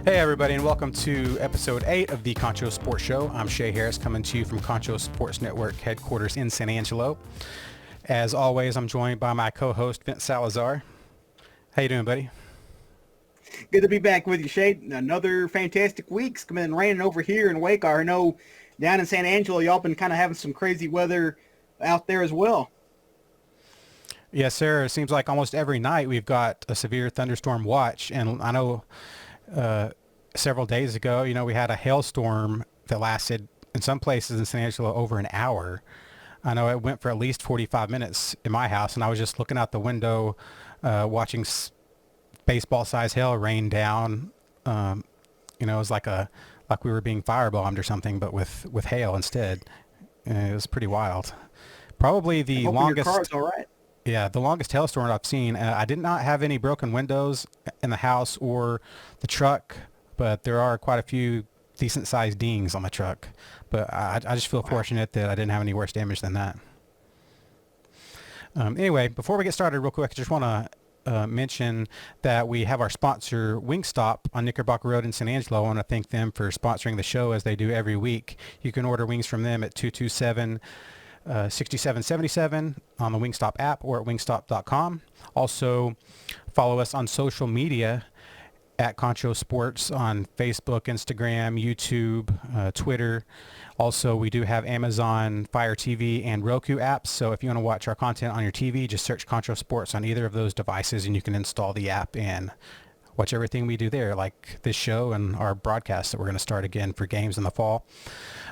Hey everybody, and welcome to episode 8 of the Concho Sports Show. I'm Shay Harris, coming to you from Concho Sports Network headquarters in San Angelo. As always, I'm joined by my co-host Vince Salazar. How you doing, buddy? Good to be back with you, Shay. Another fantastic week's coming in raining over here in Waco. I know down in San Angelo, y'all been kind of having some crazy weather out there as well. Yes, sir. It seems like almost every night we've got a severe thunderstorm watch, and I know several days ago, we had a hailstorm that lasted in some places in San Angelo over an hour. I know it went for at least 45 minutes in my house, and I was just looking out the window, watching baseball-sized hail rain down. It was like we were being firebombed or something, but with hail instead. It was pretty wild. Probably the longest. Your car's all right. Yeah, the longest hailstorm I've seen. I did not have any broken windows in the house or the truck, but there are quite a few decent-sized dings on the truck. But I just feel fortunate that I didn't have any worse damage than that. Anyway, before we get started real quick, I just want to mention that we have our sponsor, Wingstop, on Knickerbocker Road in San Angelo. I want to thank them for sponsoring the show as they do every week. You can order wings from them at 227-6777 on the Wingstop app or at wingstop.com. Also, follow us on social media at Concho Sports on Facebook, Instagram, YouTube, Twitter. Also, we do have Amazon Fire TV and Roku apps. So if you want to watch our content on your TV, just search Concho Sports on either of those devices and you can install the app and watch everything we do there, like this show and our broadcast that we're going to start again for games in the fall.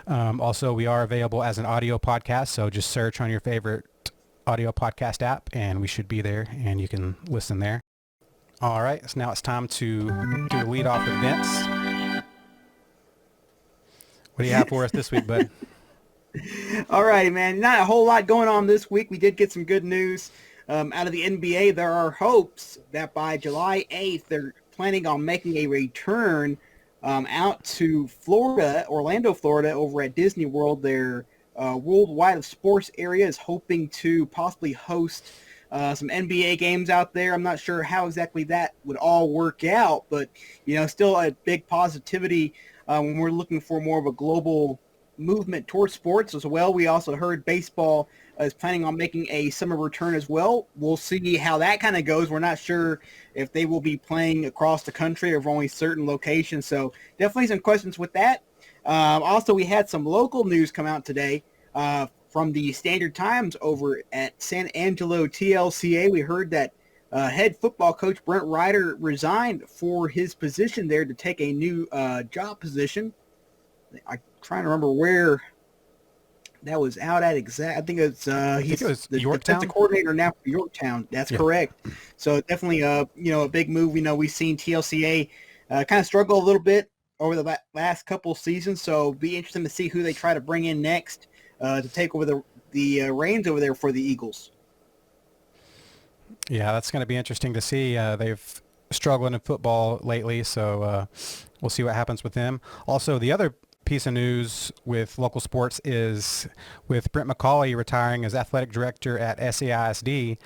Also, we are available as an audio podcast, so just search on your favorite audio podcast app and we should be there and you can listen there. All right, so now it's time to do the lead off with Vince. What do you have for us this week, bud? All right, man. Not a whole lot going on this week. We did get some good news out of the NBA. There are hopes that by July 8th, they're planning on making a return out to Florida, Orlando, Florida, over at Disney World. Their worldwide of sports area is hoping to possibly host some NBA games out there. I'm not sure how exactly that would all work out, but, still a big positivity when we're looking for more of a global movement towards sports as well. We also heard baseball is planning on making a summer return as well. We'll see how that kind of goes. We're not sure if they will be playing across the country or only certain locations. So definitely some questions with that. Also, we had some local news come out today from the Standard Times over at San Angelo TLCA. We heard that head football coach Brent Ryder resigned for his position there to take a new job position. I'm trying to remember where that was out at exact. I think it's he's the defensive coordinator now for Yorktown. That's correct. So definitely a big move. We've seen TLCA kind of struggle a little bit over the last couple seasons. So be interesting to see who they try to bring in next to take over the reins over there for the Eagles. Yeah, that's going to be interesting to see. They've struggled in football lately, so we'll see what happens with them. Also, the other piece of news with local sports is with Brent McCauley retiring as athletic director at SAISD.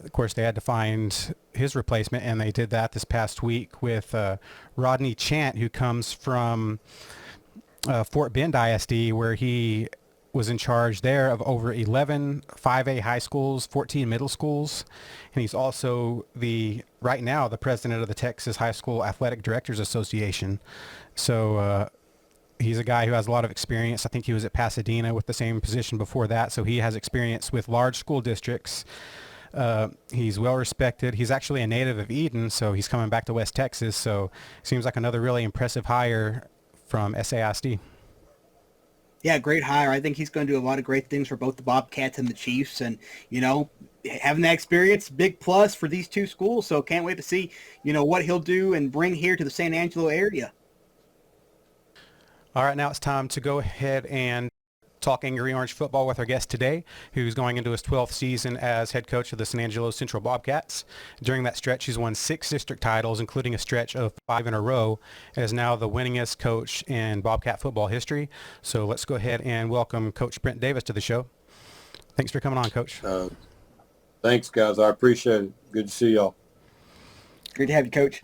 Of course, they had to find his replacement, and they did that this past week with Rodney Chant, who comes from Fort Bend ISD, where he was in charge there of over 11 5A high schools, 14 middle schools, and he's also right now the president of the Texas High School Athletic Directors Association. So he's a guy who has a lot of experience. I think he was at Pasadena with the same position before that, so he has experience with large school districts. He's well respected. He's actually a native of Eden, so he's coming back to West Texas, so seems like another really impressive hire from SAISD. Yeah, great hire. I think he's going to do a lot of great things for both the Bobcats and the Chiefs. And, having that experience, big plus for these two schools. So can't wait to see, what he'll do and bring here to the San Angelo area. All right, now it's time to go ahead and talk Angry Orange football with our guest today, who's going into his 12th season as head coach of the San Angelo Central Bobcats. During that stretch, he's won 6 district titles, including a stretch of 5 in a row, and is now the winningest coach in Bobcat football history. So let's go ahead and welcome Coach Brent Davis to the show. Thanks for coming on, Coach. Thanks, guys. I appreciate it. Good to see y'all. Great to have you, Coach.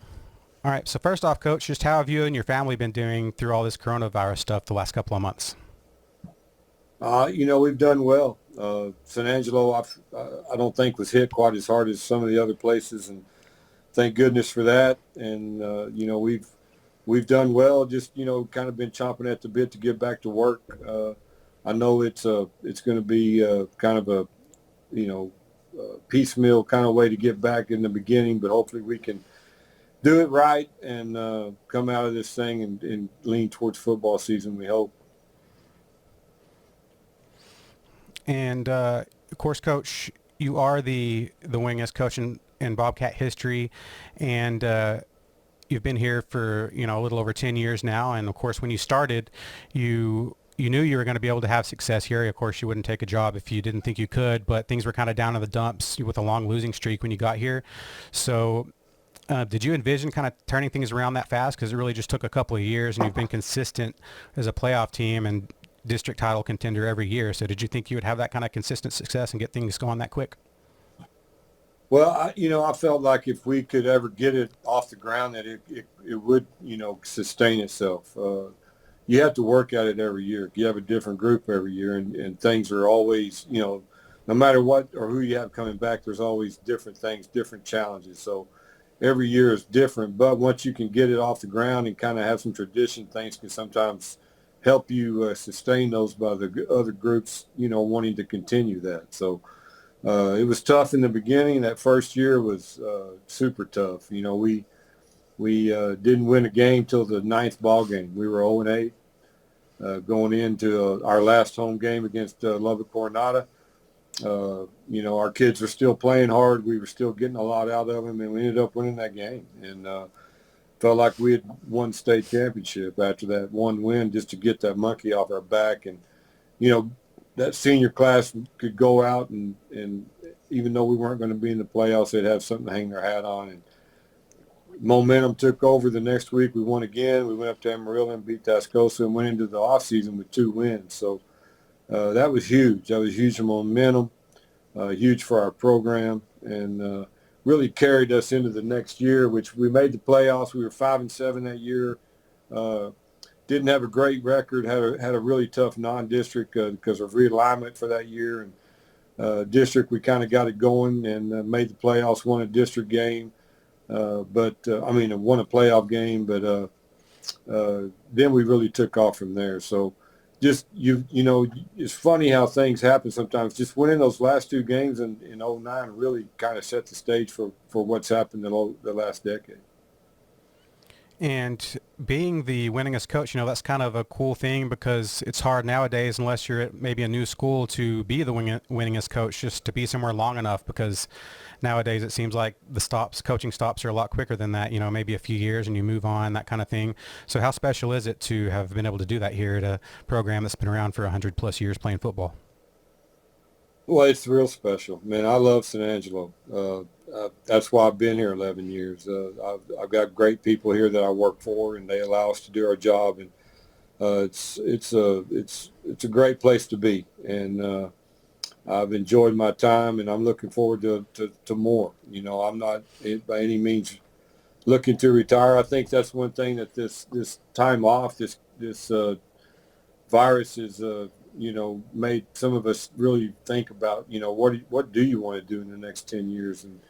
All right. So first off, Coach, just how have you and your family been doing through all this coronavirus stuff the last couple of months? We've done well. San Angelo, I don't think was hit quite as hard as some of the other places, and thank goodness for that. And we've done well. Just kind of been chomping at the bit to get back to work. I know it's going to be kind of a piecemeal kind of way to get back in the beginning, but hopefully we can do it right and come out of this thing and lean towards football season. We hope. And of course, Coach, you are the winningest coach in Bobcat history, and you've been here for a little over 10 years now. And of course, when you started, you knew you were going to be able to have success here. Of course, you wouldn't take a job if you didn't think you could, but things were kind of down in the dumps with a long losing streak when you got here. So did you envision kind of turning things around that fast? Because it really just took a couple of years, and you've been consistent as a playoff team and district title contender every year. So did you think you would have that kind of consistent success and get things going that quick? Well, I felt like if we could ever get it off the ground, that it would, sustain itself. You have to work at it every year. You have a different group every year, and things are always, no matter what or who you have coming back, there's always different things, different challenges. So every year is different. But once you can get it off the ground and kind of have some tradition, things can sometimes help you sustain those by the other groups, wanting to continue that. So it was tough in the beginning. That first year was super tough. We didn't win a game till the ninth ball game. We were 0-8 going into our last home game against Lubbock Coronado. Our kids were still playing hard. We were still getting a lot out of them, and we ended up winning that game. And felt like we had won state championship after that one win, just to get that monkey off our back. And, that senior class could go out and even though we weren't going to be in the playoffs, they'd have something to hang their hat on. And momentum took over the next week. We won again. We went up to Amarillo and beat Tascosa and went into the offseason with 2 wins. So that was huge. That was huge momentum, huge for our program, and really carried us into the next year, which we made the playoffs. We were 5-7 that year. Didn't have a great record. Had a really tough non-district because of realignment for that year. And district, we kind of got it going and made the playoffs. Won a district game, won a playoff game. But then we really took off from there. So just it's funny how things happen sometimes. Just winning those last 2 games in 2009 really kind of set the stage for what's happened in the last decade. And being the winningest coach, that's kind of a cool thing, because it's hard nowadays, unless you're at maybe a new school, to be the winningest coach, just to be somewhere long enough, because nowadays it seems like the coaching stops are a lot quicker than that, maybe a few years and you move on, that kind of thing. So how special is it to have been able to do that here at a program that's been around for 100+ years playing football? Well, it's real special, man. I love San Angelo. That's why I've been here 11 years. I've got great people here that I work for, and they allow us to do our job. And it's a great place to be. And I've enjoyed my time, and I'm looking forward to more. I'm not by any means looking to retire. I think that's one thing that this time off, this virus is made some of us really think about, what do you want to do in the next 10 years? And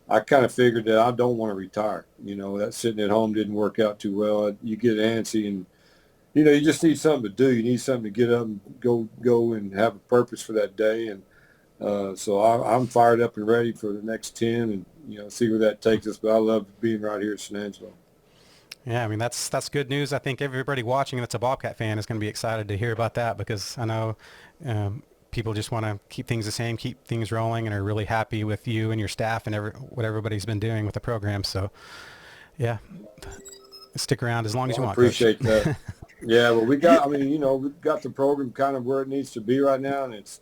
I kind of figured that I don't want to retire. That sitting at home didn't work out too well. You get antsy, and, you just need something to do. You need something to get up and go and have a purpose for that day. And so I'm fired up and ready for the next 10 and, see where that takes us. But I love being right here at San Angelo. Yeah, that's good news. I think everybody watching that's a Bobcat fan is going to be excited to hear about that, because I know people just want to keep things the same, keep things rolling, and are really happy with you and your staff and what everybody's been doing with the program. So, yeah, stick around as long as you want. I appreciate Coach. that. Yeah, well, we've got the program kind of where it needs to be right now, and it's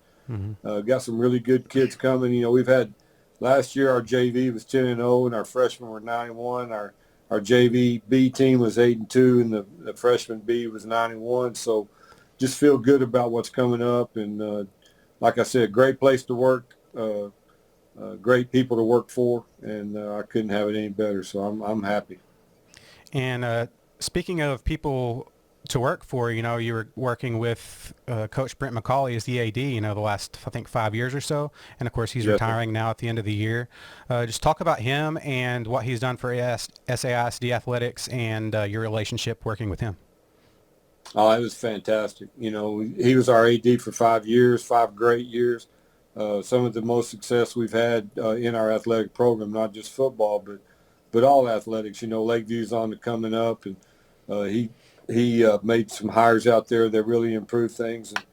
got some really good kids coming. We've had last year our JV was 10-0, and our freshmen were 9-1. Our JV B team was 8-2, and the freshman B was 9-1. So just feel good about what's coming up. And like I said, great place to work, great people to work for, and I couldn't have it any better. So I'm happy. And speaking of people to work for, you were working with Coach Brent McCauley as the AD, the last, I think, 5 years or so. And, of course, he's Yes, sir. retiring now at the end of the year. Just talk about him and what he's done for SAISD athletics and your relationship working with him. Oh, it was fantastic. He was our AD for 5 years, 5 great years. Some of the most success we've had in our athletic program, not just football, but all athletics. Lakeview's on the coming up, and he made some hires out there that really improved things. And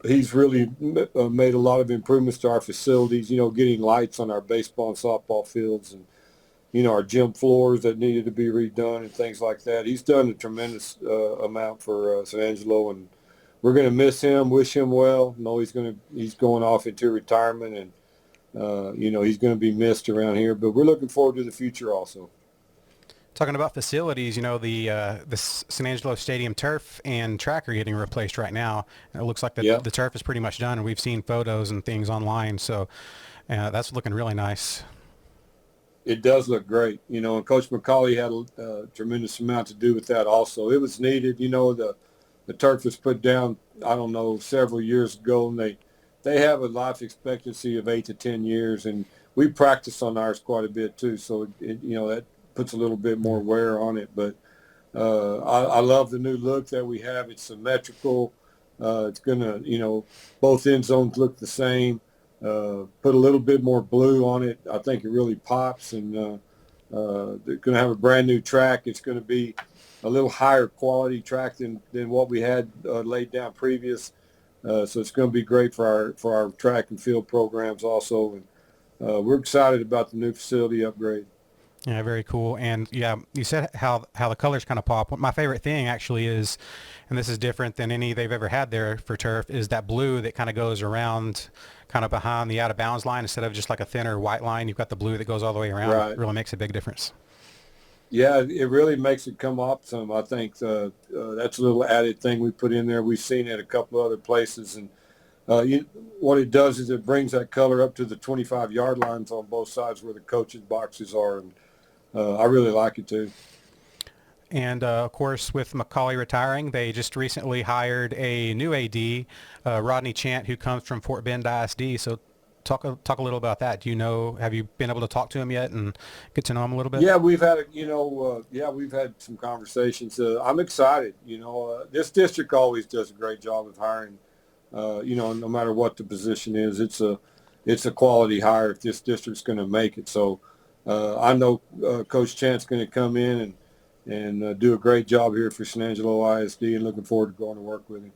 he's really made a lot of improvements to our facilities, getting lights on our baseball and softball fields, and our gym floors that needed to be redone and things like that. He's done a tremendous amount for San Angelo, and we're going to miss him, wish him well. No, he's going off into retirement, and he's going to be missed around here, but we're looking forward to the future also. Talking about facilities, the San Angelo Stadium turf and track are getting replaced right now. And it looks like the turf is pretty much done, and we've seen photos and things online, so that's looking really nice. It does look great, and Coach McCauley had a tremendous amount to do with that also. It was needed. The turf was put down, I don't know, several years ago, and they have a life expectancy of 8 to 10 years, and we practice on ours quite a bit too, so that puts a little bit more wear on it. But I love the new look that we have. It's symmetrical. It's going to, both end zones look the same. Put a little bit more blue on it. I think it really pops, and they're going to have a brand new track. It's going to be a little higher quality track than what we had laid down previous. So it's going to be great for our track and field programs also. And we're excited about the new facility upgrade. Yeah, very cool. And yeah, you said how the colors kind of pop. My favorite thing actually is, and this is different than any they've ever had there for turf, is that blue that kind of goes around kind of behind the out of bounds line instead of just like a thinner white line. You've got the blue that goes all the way around. Right. It really makes a big difference. Yeah, it really makes it come up some. I think that's a little added thing we put in there. We've seen it a couple of other places, and what it does is it brings that color up to the 25-yard lines on both sides where the coaches' boxes are, and I really like it too. And of course, with McCauley retiring, they just recently hired a new AD, Rodney Chant, who comes from Fort Bend ISD. So talk a little about that. Have you been able to talk to him yet and get to know him a little bit? Yeah, we've had we've had some conversations. I'm excited. This district always does a great job of hiring. No matter what the position is, it's a quality hire if this district's going to make it. So I know Coach Chant's going to come in and do a great job here for San Angelo ISD, and looking forward to going to work with him.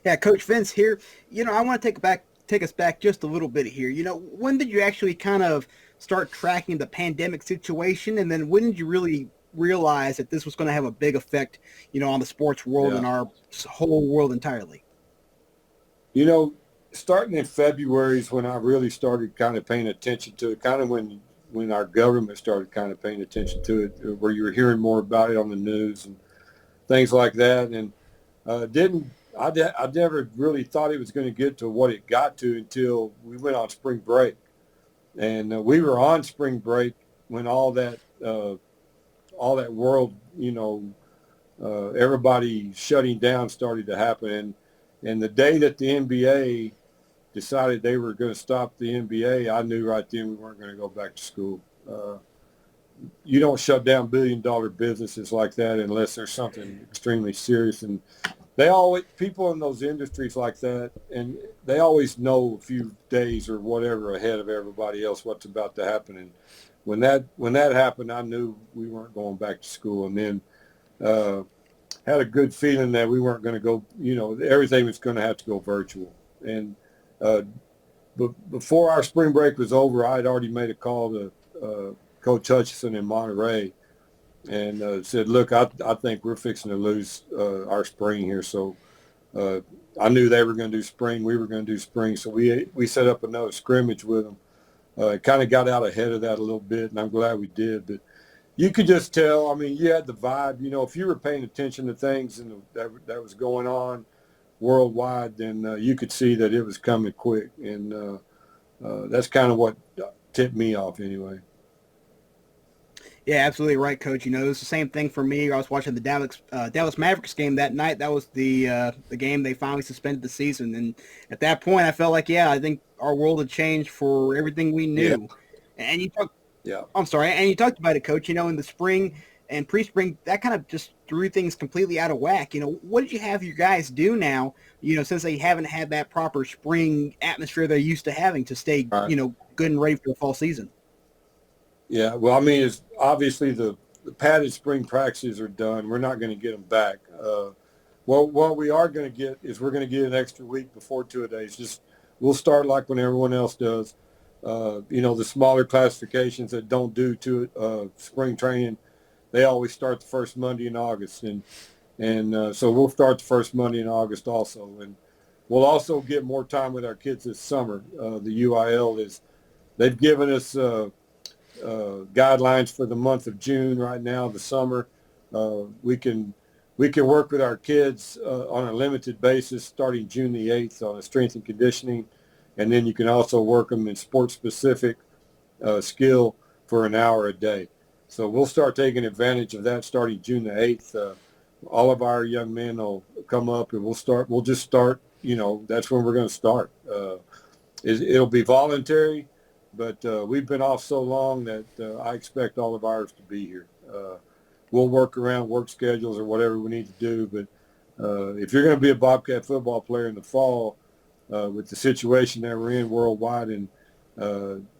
Yeah, Coach Vince here. I want to take us back just a little bit here. When did you actually kind of start tracking the pandemic situation, and then when did you really realize that this was going to have a big effect, on the sports world and our whole world entirely? Starting in February is when I really started kind of paying attention to it, kind of when our government started kind of paying attention to it, where you were hearing more about it on the news and things like that. And I never really thought it was going to get to what it got to until we went on spring break. And we were on spring break when all that world, everybody shutting down started to happen. And the day that the NBA decided they were going to stop the NBA, I knew right then we weren't going to go back to school. You don't shut down billion-dollar businesses like that unless there's something extremely serious. And people in those industries like that, and they always know a few days or whatever ahead of everybody else what's about to happen. And when that happened, I knew we weren't going back to school. And then had a good feeling that we weren't going to go, everything was going to have to go virtual. And but before our spring break was over, I had already made a call to Coach Hutchison in Monterey and said, look, I think we're fixing to lose our spring here. So I knew they were going to do spring. We were going to do spring. So we set up another scrimmage with them. Kind of got out ahead of that a little bit, and I'm glad we did. But you could just tell, you had the vibe. If you were paying attention to things and that was going on worldwide, then you could see that it was coming quick. And that's kind of what tipped me off anyway. Yeah, absolutely right, Coach. It was the same thing for me. I was watching the Dallas Mavericks game that night. That was the game they finally suspended the season, and at that point, I felt like, I think our world had changed for everything we Yeah, knew. And you talked, yeah. I'm sorry, and you talked about it, Coach. In the spring and pre-spring, that kind of just threw things completely out of whack. What did you have your guys do now? Since they haven't had that proper spring atmosphere they're used to having to stay, All right. Good and ready for the fall season. Yeah, well, I mean, it's obviously the padded spring practices are done. We're not going to get them back. Well, what we are going to get is we're going to get an extra week before two-a-days. Just we'll start like when everyone else does. The smaller classifications that don't do spring training, they always start the first Monday in August, and so we'll start the first Monday in August also, and we'll also get more time with our kids this summer. The UIL they've given us guidelines for the month of June right now, the summer. We can work with our kids on a limited basis starting June the 8th on a strength and conditioning, and then you can also work them in sport-specific skill for an hour a day. So we'll start taking advantage of that starting June the 8th. All of our young men will come up, and we'll just start, that's when we're going to start. It'll be voluntary, but we've been off so long that I expect all of ours to be here. We'll work around work schedules or whatever we need to do, but if you're going to be a Bobcat football player in the fall with the situation that we're in worldwide, and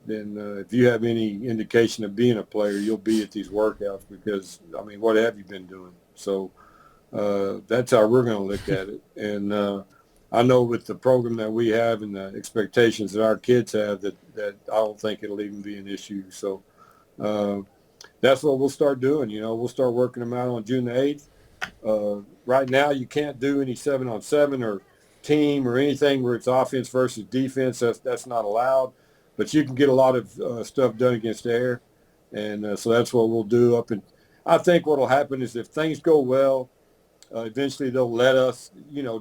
then if you have any indication of being a player, you'll be at these workouts because, I mean, what have you been doing? So that's how we're going to look at it. And I know with the program that we have and the expectations that our kids have that I don't think it'll even be an issue. So that's what we'll start doing. We'll start working them out on June the 8th. Right now, you can't do any 7-on-7 or team or anything where it's offense versus defense. That's not allowed. But you can get a lot of stuff done against the air. And so that's what we'll do up. And I think what will happen is if things go well, eventually they'll let us,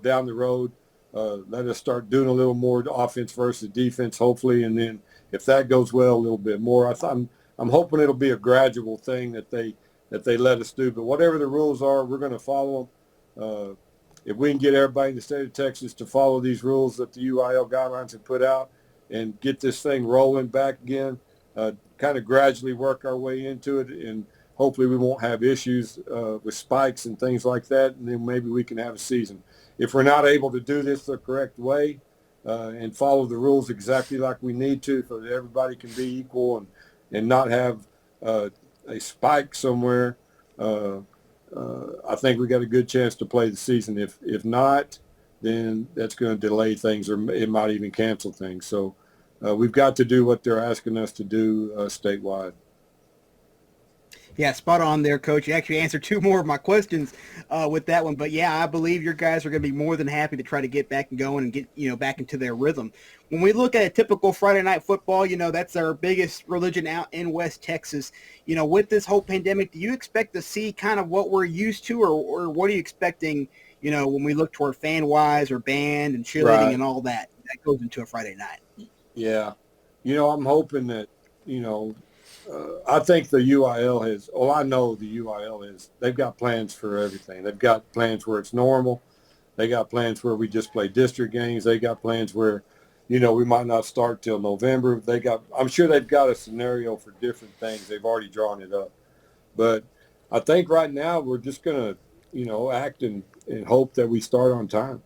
down the road, let us start doing a little more offense versus defense, hopefully. And then if that goes well, a little bit more. I'm hoping it'll be a gradual thing that they let us do. But whatever the rules are, we're going to follow them. If we can get everybody in the state of Texas to follow these rules that the UIL guidelines have put out and get this thing rolling back again, kind of gradually work our way into it, and hopefully we won't have issues with spikes and things like that, and then maybe we can have a season. If we're not able to do this the correct way and follow the rules exactly like we need to so that everybody can be equal and not have a spike somewhere, I think we got a good chance to play the season. If not, then that's going to delay things, or it might even cancel things. So we've got to do what they're asking us to do statewide. Yeah, spot on there, Coach. You actually answered two more of my questions with that one. But, yeah, I believe your guys are going to be more than happy to try to get back and going and get, back into their rhythm. When we look at a typical Friday night football, that's our biggest religion out in West Texas. With this whole pandemic, do you expect to see kind of what we're used to, or what are you expecting, when we look toward fan-wise or band and cheerleading and all that goes into a Friday night? Yeah. I'm hoping that, I think the UIL I know the UIL they've got plans for everything. They've got plans where it's normal. They got plans where we just play district games. They got plans where, we might not start till November. I'm sure they've got a scenario for different things. They've already drawn it up. But I think right now we're just going to, act and hope that we start on time.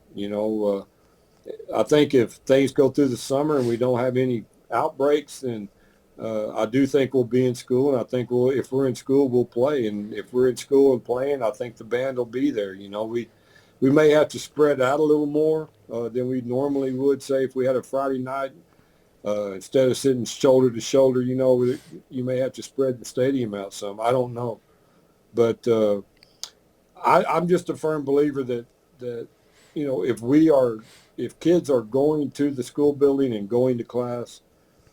I think if things go through the summer and we don't have any outbreaks, then I do think we'll be in school, and I think if we're in school, we'll play. And if we're in school and playing, I think the band will be there. We may have to spread out a little more than we normally would, say, if we had a Friday night. Instead of sitting shoulder to shoulder, you may have to spread the stadium out some. I don't know. But I'm just a firm believer that if kids are going to the school building and going to class,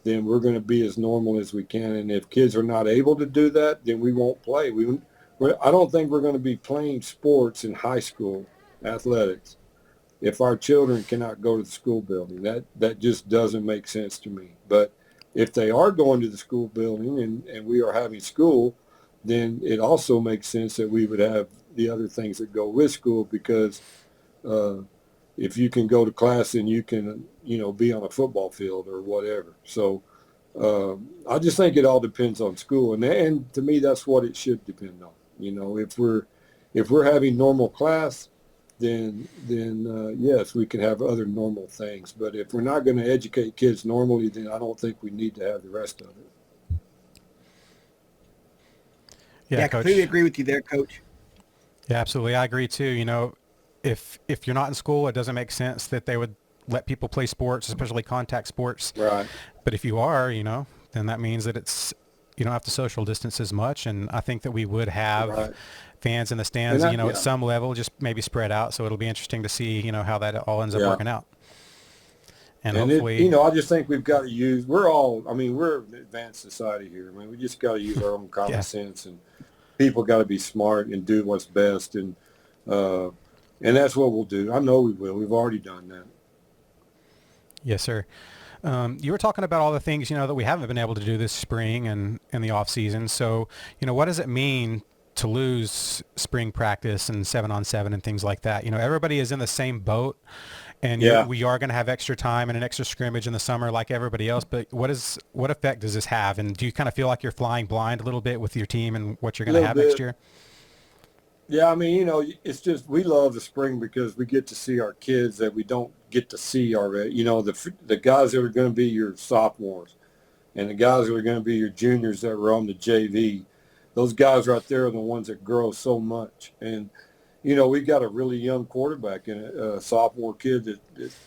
then we're going to be as normal as we can. And if kids are not able to do that, then we won't play. I don't think we're going to be playing sports in high school athletics if our children cannot go to the school building. That just doesn't make sense to me. But if they are going to the school building and we are having school, then it also makes sense that we would have the other things that go with school, because if you can go to class and you can, be on a football field or whatever. So I just think it all depends on school, and to me that's what it should depend on. If we're having normal class, then yes, we can have other normal things. But if we're not going to educate kids normally, then I don't think we need to have the rest of it. Yeah, I Coach. completely agree with you there, Coach. Yeah, absolutely. I agree too. If you're not in school, it doesn't make sense that they would let people play sports, especially contact sports. Right. But if you are, then that means that you don't have to social distance as much. And I think that we would have fans in the stands, at some level, just maybe spread out. So it'll be interesting to see, how that all ends up working out. And hopefully, I just think we've got to we're an advanced society here. We just got to use our own common sense, and people got to be smart and do what's best. And that's what we'll do. I know we will. We've already done that. Yes, sir. You were talking about all the things, that we haven't been able to do this spring and in the off season. So, what does it mean to lose spring practice and 7-on-7 and things like that? Everybody is in the same boat, and we are going to have extra time and an extra scrimmage in the summer like everybody else. But what effect does this have? And do you kind of feel like you're flying blind a little bit with your team and what you're going to have next year? Yeah, it's just we love the spring because we get to see our kids that we don't get to see already. The guys that are going to be your sophomores and the guys that are going to be your juniors that were on the JV, those guys right there are the ones that grow so much. And, we got a really young quarterback and a sophomore kid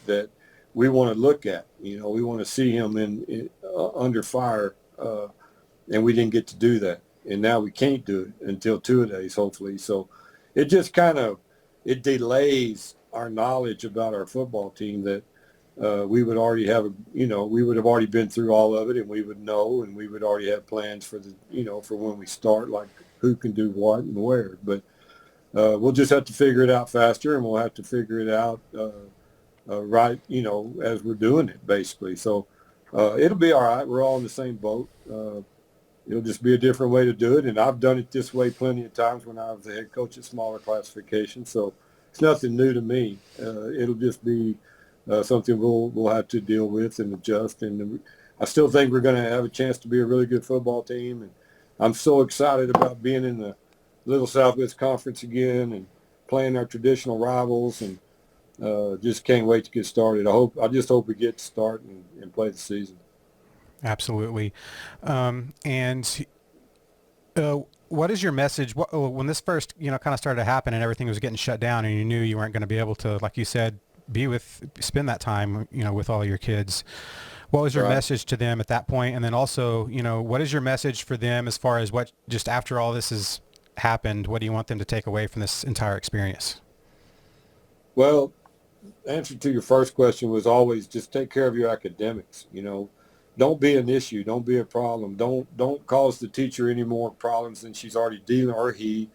that we want to look at. We want to see him under fire, and we didn't get to do that. And now we can't do it until two-a-days, hopefully. So it just it delays our knowledge about our football team that we would already have, we would have already been through all of it, and we would know, and we would already have plans for for when we start, like who can do what and where. But we'll just have to figure it out faster, and we'll have to figure it out right, as we're doing it, basically. So it'll be all right. We're all in the same boat. It'll just be a different way to do it, and I've done it this way plenty of times when I was the head coach at smaller classifications, so it's nothing new to me. It'll just be something we'll have to deal with and adjust, and I still think we're going to have a chance to be a really good football team, and I'm so excited about being in the Little Southwest Conference again and playing our traditional rivals, and just can't wait to get started. I just hope we get to start and play the season. Absolutely. And what is your message when this first, kind of started to happen and everything was getting shut down and you knew you weren't going to be able to, like you said, spend that time, with all your kids? What was your message to them at that point? And then also, what is your message for them as far as what, just after all this has happened, what do you want them to take away from this entire experience? Well, the answer to your first question was always just take care of your academics. Don't be an issue. Don't be a problem. Don't cause the teacher any more problems than she's already dealing, or he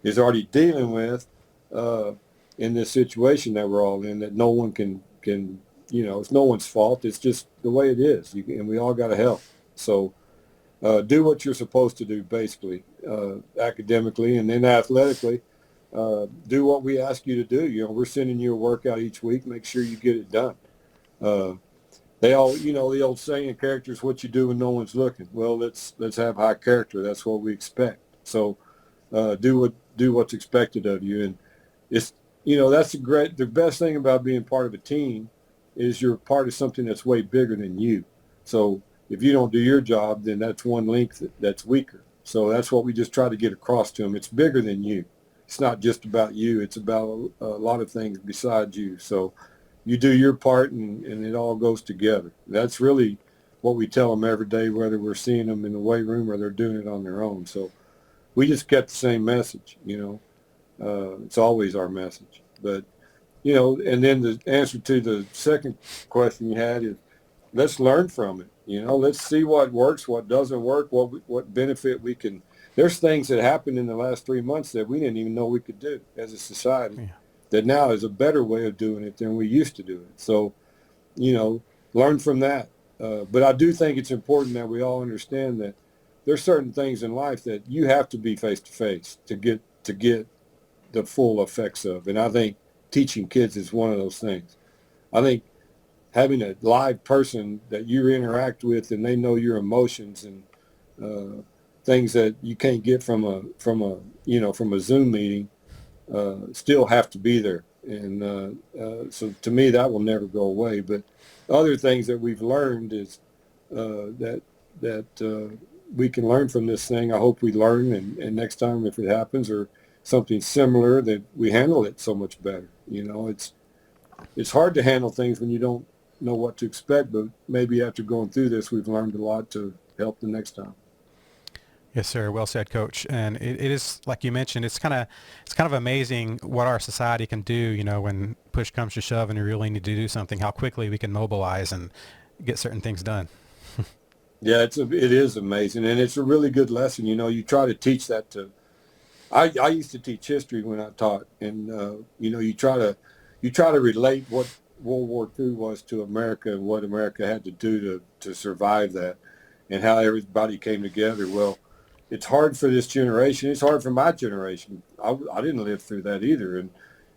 is already dealing with in this situation that we're all in, that no one can it's no one's fault. It's just the way it is, and we all got to help. So do what you're supposed to do, basically, academically, and then athletically. Do what we ask you to do. We're sending you a workout each week. Make sure you get it done. They all, the old saying, character is what you do when no one's looking. Well, let's have high character. That's what we expect. So do what's expected of you. And it's, that's the best thing about being part of a team is you're part of something that's way bigger than you. So if you don't do your job, then that's one link that's weaker. So that's what we just try to get across to them. It's bigger than you. It's not just about you. It's about a lot of things besides you. So you do your part, and it all goes together. That's really what we tell them every day, whether we're seeing them in the weight room or they're doing it on their own. So we just get the same message, It's always our message. But, and then the answer to the second question you had is let's learn from it. Let's see what works, what doesn't work, what benefit we can. There's things that happened in the last 3 months that we didn't even know we could do as a society. Yeah. That now is a better way of doing it than we used to do it. So, learn from that. But I do think it's important that we all understand that there's certain things in life that you have to be face to face to get the full effects of. And I think teaching kids is one of those things. I think having a live person that you interact with and they know your emotions and things that you can't get from a Zoom meeting still have to be there. And so to me, that will never go away. But other things that we've learned is that we can learn from this thing. I hope we learn, and next time if it happens or something similar, that we handle it so much better. It's hard to handle things when you don't know what to expect, but maybe after going through this, we've learned a lot to help the next time. Yes, sir. Well said, Coach. And it is, like you mentioned, it's kind of amazing what our society can do, when push comes to shove and we really need to do something, how quickly we can mobilize and get certain ththings done. Yeah, it is amazing. And it's a really good lesson. You try to teach that to, I used to teach history when I taught, and, you try to relate what World War II was to America and what America had to do to survive that and how everybody came together. Well, it's hard for this generation. It's hard for my generation. I didn't live through that either. And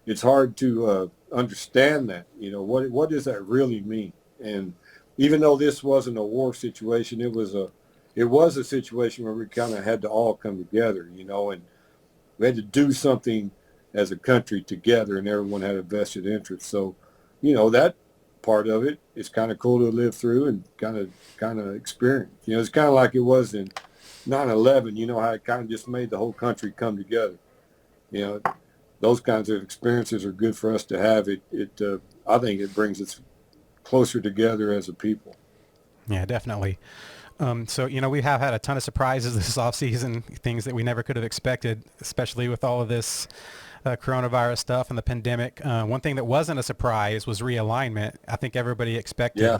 it's hard to understand that, what does that really mean? And even though this wasn't a war situation, it was a situation where we kind of had to all come together, and we had to do something as a country together, and everyone had a vested interest. So, that part of it is kind of cool to live through and kind of experience. It's kind of like it was in 9/11, how it kind of just made the whole country come together. Those kinds of experiences are good for us to have. I think it brings us closer together as a people. Yeah, definitely. So, we have had a ton of surprises this offseason, things that we never could have expected, especially with all of this coronavirus stuff and the pandemic. One thing that wasn't a surprise was realignment. I think everybody expected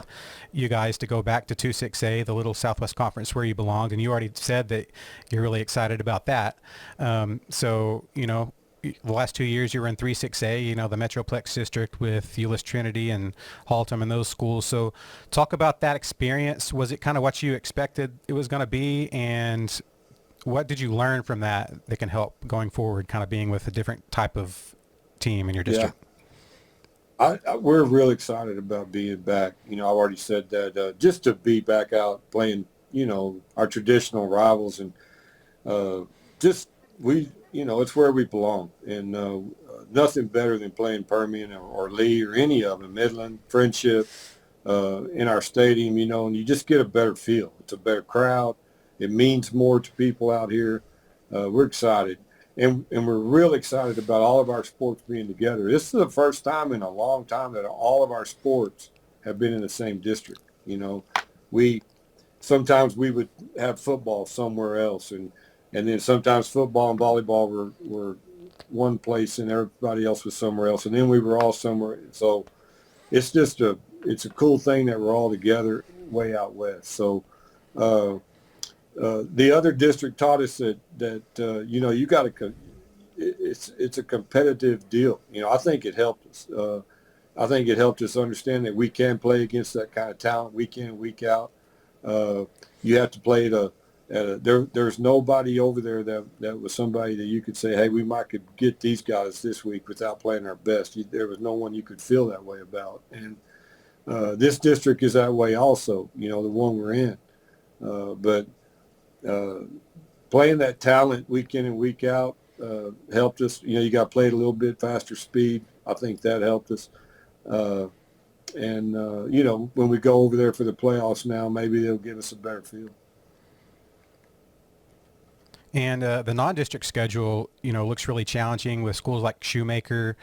you guys to go back to 2-6A, the little Southwest Conference where you belonged, and you already said that you're really excited about that. So, the last 2 years you were in 3-6A, the Metroplex district with Euless Trinity and Haltom and those schools. So talk about that experience. Was it kind of what you expected it was going to be? And what did you learn from that can help going forward, kind of being with a different type of team in your district? Yeah. We're real excited about being back. I've already said that just to be back out playing, our traditional rivals and it's where we belong. And nothing better than playing Permian or Lee or any of them, Midland, Friendship, in our stadium, and you just get a better feel. It's a better crowd. It means more to people out here. We're excited. And we're real excited about all of our sports being together. This is the first time in a long time that all of our sports have been in the same district. Sometimes we would have football somewhere else, and then sometimes football and volleyball were one place and everybody else was somewhere else, and then we were all somewhere. So it's just it's a cool thing that we're all together way out west. So the other district taught us that you got to. It's a competitive deal. I think it helped us. I think it helped us understand that we can play against that kind of talent week in, week out. You have to play there's nobody over there that was somebody that you could say, hey, we could get these guys this week without playing our best. There was no one you could feel that way about. And this district is that way also, the one we're in. But playing that talent week in and week out helped us. You got to play at a little bit faster speed. I think that helped us. And when we go over there for the playoffs now, maybe they'll give us a better feel. And the non-district schedule, looks really challenging with schools like Shoemaker,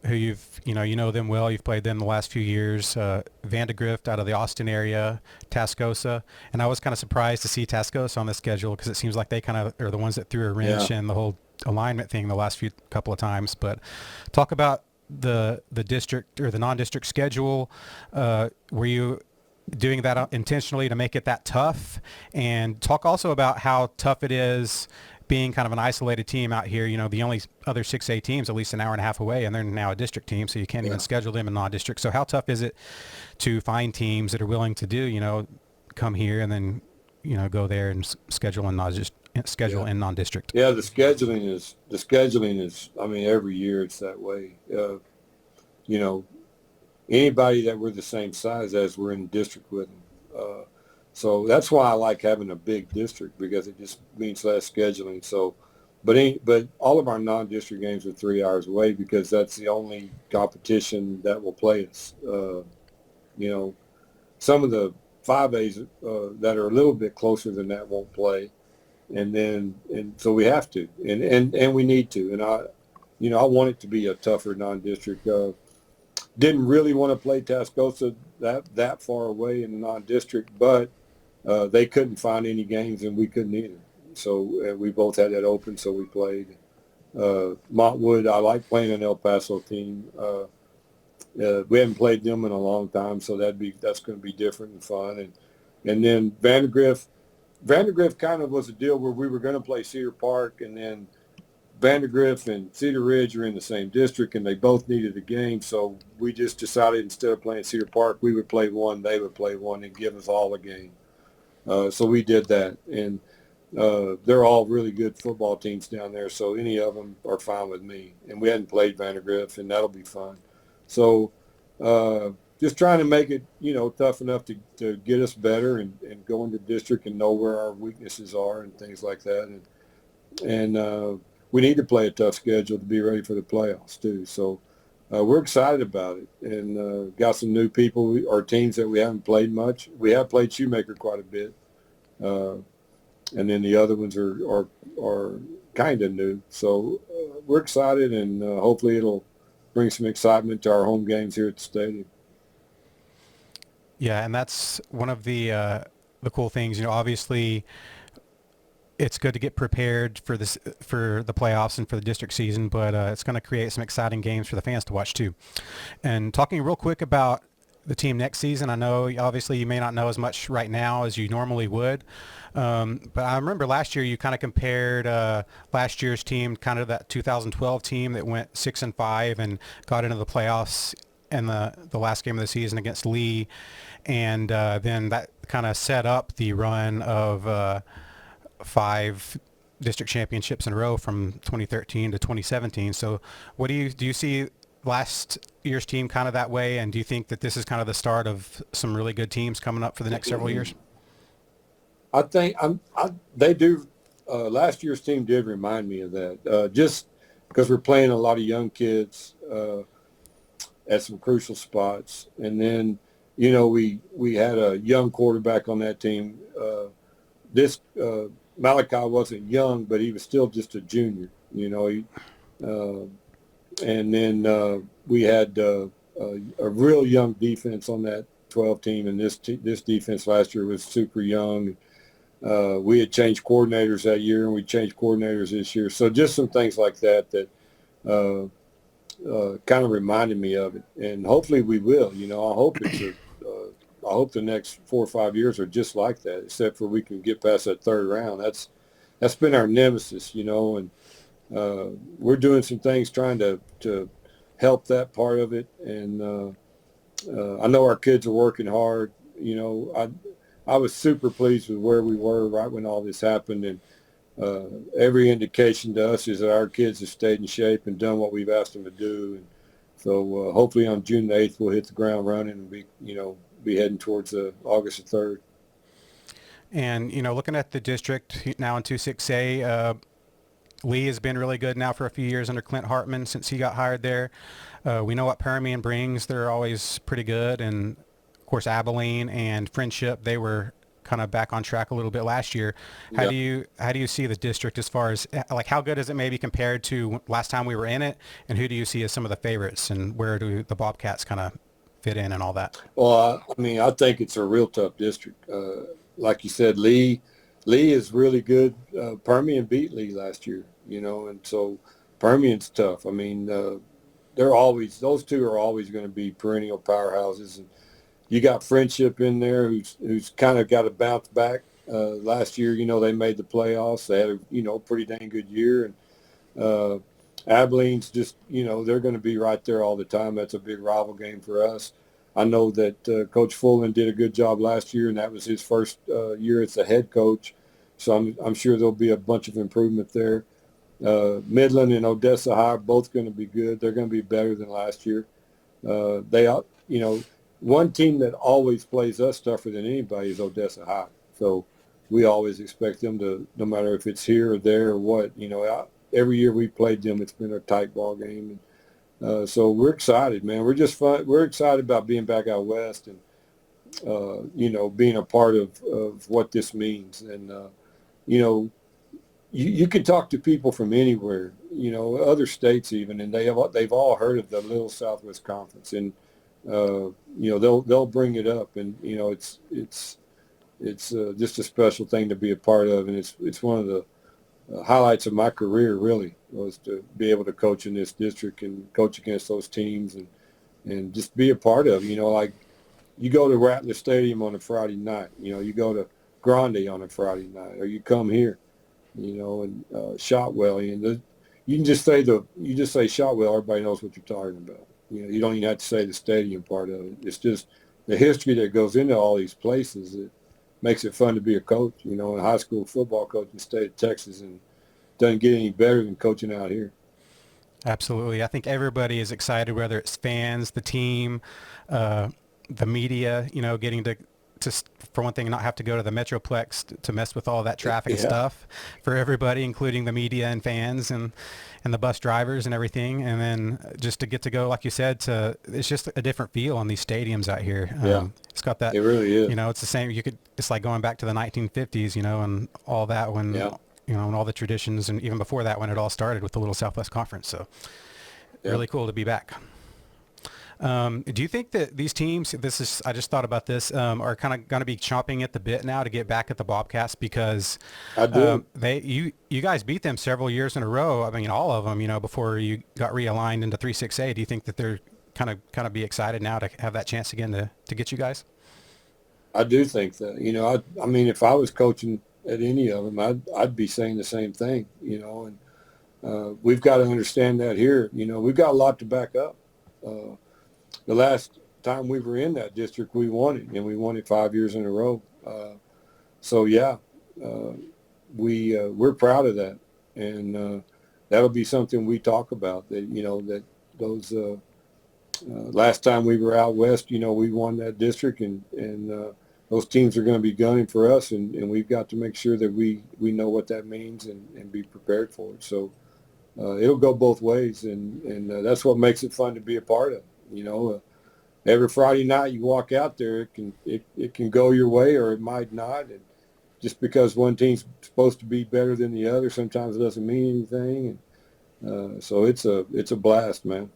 who you know them well. You've played them the last few years. Vandegrift out of the Austin area, Tascosa. And I was kind of surprised to see Tascosa on the schedule because it seems like they kind of are the ones that threw a wrench in the whole alignment thing the last couple of times. But talk about the district or the non-district schedule. Were you doing that intentionally to make it that tough? And talk also about how tough it is being kind of an isolated team out here. The only other 6A teams at least an hour and a half away, and they're now a district team, so you can't even schedule them in non-district. So how tough is it to find teams that are willing to do, come here and then go there and schedule in non-district. Yeah, the scheduling is. I mean, every year it's that way. You know, anybody that we're the same size as, we're in the district with them. So that's why I like having a big district, because it just means less scheduling. So, but all of our non-district games are 3 hours away, because that's the only competition that will play us. You know, some of the 5As that are a little bit closer than that won't play, and so we have to, and we need to. And I want it to be a tougher non-district. Didn't really want to play Tascosa that far away in the non-district, but they couldn't find any games, and we couldn't either. So we both had that open, so we played. Montwood, I like playing an El Paso team. We haven't played them in a long time, so that's going to be different and fun. And then Vandergrift kind of was a deal where we were going to play Cedar Park, and then Vandergrift and Cedar Ridge are in the same district, and they both needed a game, so we just decided instead of playing Cedar Park, we would play one, they would play one, and give us all a game. So we did that, and they're all really good football teams down there, so any of them are fine with me. And we hadn't played Vandergrift, and that'll be fun. So just trying to make it, tough enough to get us better and go into district and know where our weaknesses are and things like that. And we need to play a tough schedule to be ready for the playoffs too. So we're excited about it, and got some new people or teams that we haven't played much. We have played Shoemaker quite a bit. And then the other ones are kind of new. So we're excited, and hopefully it'll bring some excitement to our home games here at the stadium. Yeah, and that's one of the cool things. Obviously, it's good to get prepared for the playoffs and for the district season, but it's going to create some exciting games for the fans to watch too. And talking real quick about the team next season, I know obviously you may not know as much right now as you normally would, but I remember last year you kind of compared last year's team, kind of that 2012 team that went 6-5 and got into the playoffs in the last game of the season against Lee, and then that kind of set up the run of 5 district championships in a row from 2013 to 2017. So what do you see last year's team kind of that way, and do you think that this is kind of the start of some really good teams coming up for the next several years? I think they do. Last year's team did remind me of that, just because we're playing a lot of young kids at some crucial spots. And then, we had a young quarterback on that team. Malachi wasn't young, but he was still just a junior, and then we had a real young defense on that 12 team, and this defense last year was super young. We had changed coordinators that year, and we changed coordinators this year. So just some things like that kind of reminded me of it, and hopefully we will. I hope the next 4 or 5 years are just like that, except for we can get past that third round. That's been our nemesis, and we're doing some things trying to help that part of it. And I know our kids are working hard. I was super pleased with where we were right when all this happened, and every indication to us is that our kids have stayed in shape and done what we've asked them to do. And so hopefully on June the 8th we'll hit the ground running and be heading towards August the 3rd. And looking at the district now in 2-6A, Lee has been really good now for a few years under Clint Hartman since he got hired there. We know what Permian brings. They're always pretty good. And, of course, Abilene and Friendship, they were kind of back on track a little bit last year. How do you see the district as far as, like, how good is it maybe compared to last time we were in it? And who do you see as some of the favorites? And where do the Bobcats kind of fit in and all that? Well, I think it's a real tough district. Like you said, Lee is really good. Permian beat Lee last year, and so Permian's tough. Those two are always going to be perennial powerhouses. And you got Friendship in there who's kind of got a bounce back. Last year, they made the playoffs. They had a pretty dang good year. And Abilene's just, they're going to be right there all the time. That's a big rival game for us. I know that Coach Fullen did a good job last year, and that was his first year as the head coach. So I'm sure there'll be a bunch of improvement there. Midland and Odessa High are both going to be good. They're going to be better than last year. One team that always plays us tougher than anybody is Odessa High. So we always expect them to, no matter if it's here or there or what, every year we played them, it's been a tight ball game. And so we're excited, man. We're just fun. We're excited about being back out west and, being a part of what this means. And, you can talk to people from anywhere, other states even, and they've all heard of the Little Southwest Conference, and they'll bring it up, and it's just a special thing to be a part of, and it's one of the highlights of my career really was to be able to coach in this district and coach against those teams and just be a part of. Like you go to Rattler Stadium on a Friday night, you go to Grande on a Friday night, or you come here. And Shotwell, you can just say Shotwell, everybody knows what you're talking about. You don't even have to say the stadium part of it. It's just the history that goes into all these places that makes it fun to be a coach. A high school football coach in the state of Texas, and doesn't get any better than coaching out here. Absolutely. I think everybody is excited, whether it's fans, the team, the media, getting to for one thing, not have to go to the Metroplex to mess with all that traffic and stuff for everybody, including the media and fans and the bus drivers and everything. And then just to get to go, like you said, it's just a different feel on these stadiums out here. It's got that, it really is. It's the same. It's like going back to the 1950s, and all that when, and all the traditions, and even before that when it all started with the Little Southwest Conference. So really cool to be back. Do you think that these teams, I just thought about this, are kind of going to be chomping at the bit now to get back at the Bobcats because I do. You guys beat them several years in a row. I mean, all of them, before you got realigned into 3-6A. Do you think that they're kind of be excited now to have that chance again to get you guys? I do think that, I mean, if I was coaching at any of them, I'd be saying the same thing, and we've got to understand that here, we've got a lot to back up. The last time we were in that district, we won it, and we won it 5 years in a row. We're proud of that, and that'll be something we talk about. That those last time we were out west, we won that district, and those teams are going to be gunning for us, and we've got to make sure that we know what that means and be prepared for it. So it'll go both ways, and that's what makes it fun to be a part of. Every Friday night you walk out there, it can go your way or it might not. And just because one team's supposed to be better than the other, sometimes it doesn't mean anything. And so it's a blast, man.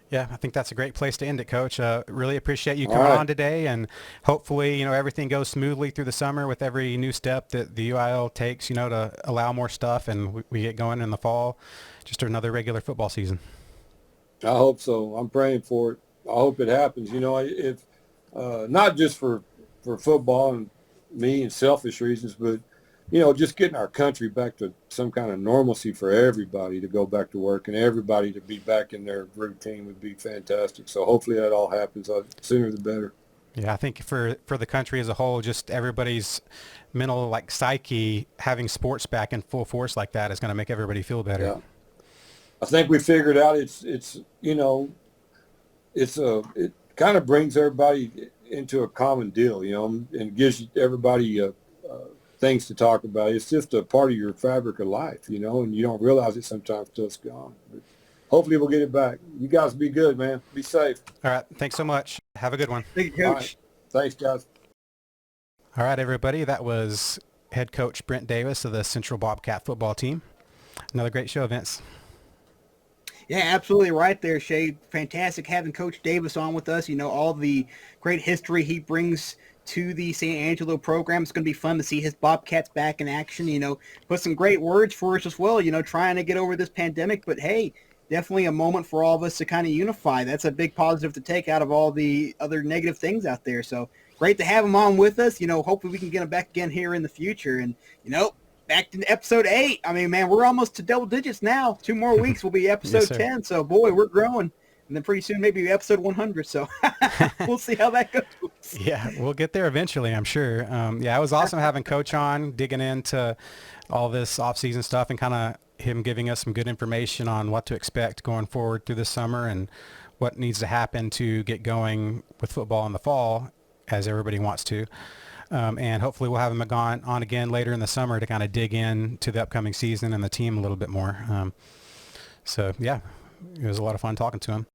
Yeah, I think that's a great place to end it, Coach. Really appreciate you coming on today, and hopefully, everything goes smoothly through the summer with every new step that the UIL takes, to allow more stuff, and we get going in the fall, just another regular football season. I hope so. I'm praying for it. I hope it happens. If not just for football and me and selfish reasons, but just getting our country back to some kind of normalcy for everybody to go back to work and everybody to be back in their routine would be fantastic. So hopefully that all happens. Sooner the better. Yeah, I think for the country as a whole, just everybody's mental psyche, having sports back in full force like that is going to make everybody feel better. Yeah. I think we figured out it kind of brings everybody into a common deal, and gives everybody things to talk about. It's just a part of your fabric of life, and you don't realize it sometimes till it's gone. But hopefully we'll get it back. You guys be good, man. Be safe. All right. Thanks so much. Have a good one. Thank you, Coach. Right. Thanks, guys. All right, everybody. That was head coach Brent Davis of the Central Bobcat football team. Another great show, Vince. Yeah, absolutely right there, Shay. Fantastic having Coach Davis on with us. All the great history he brings to the San Angelo program. It's going to be fun to see his Bobcats back in action. Put some great words for us as well, trying to get over this pandemic. But, hey, definitely a moment for all of us to kind of unify. That's a big positive to take out of all the other negative things out there. So great to have him on with us. Hopefully we can get him back again here in the future. And, back to episode 8. I mean, man, we're almost to double digits now. 2 more weeks will be episode 10. So, boy, we're growing. And then pretty soon, maybe episode 100. So we'll see how that goes. Yeah, we'll get there eventually, I'm sure. Yeah, it was awesome having Coach on, digging into all this off-season stuff and kind of him giving us some good information on what to expect going forward through this summer and what needs to happen to get going with football in the fall, as everybody wants to. And hopefully we'll have him on again later in the summer to kind of dig in to the upcoming season and the team a little bit more. So, yeah, it was a lot of fun talking to him.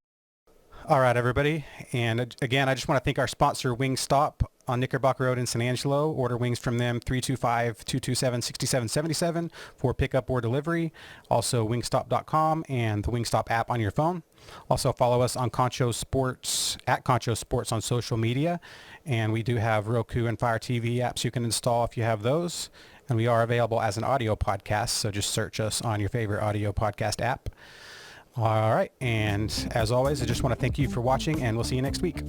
All right, everybody. And again, I just want to thank our sponsor, Wingstop on Knickerbocker Road in San Angelo. Order wings from them, 325-227-6777 for pickup or delivery. Also, wingstop.com and the Wingstop app on your phone. Also, follow us on Concho Sports, at Concho Sports on social media. And we do have Roku and Fire TV apps you can install if you have those. And we are available as an audio podcast, so just search us on your favorite audio podcast app. All right, and as always, I just want to thank you for watching, and we'll see you next week.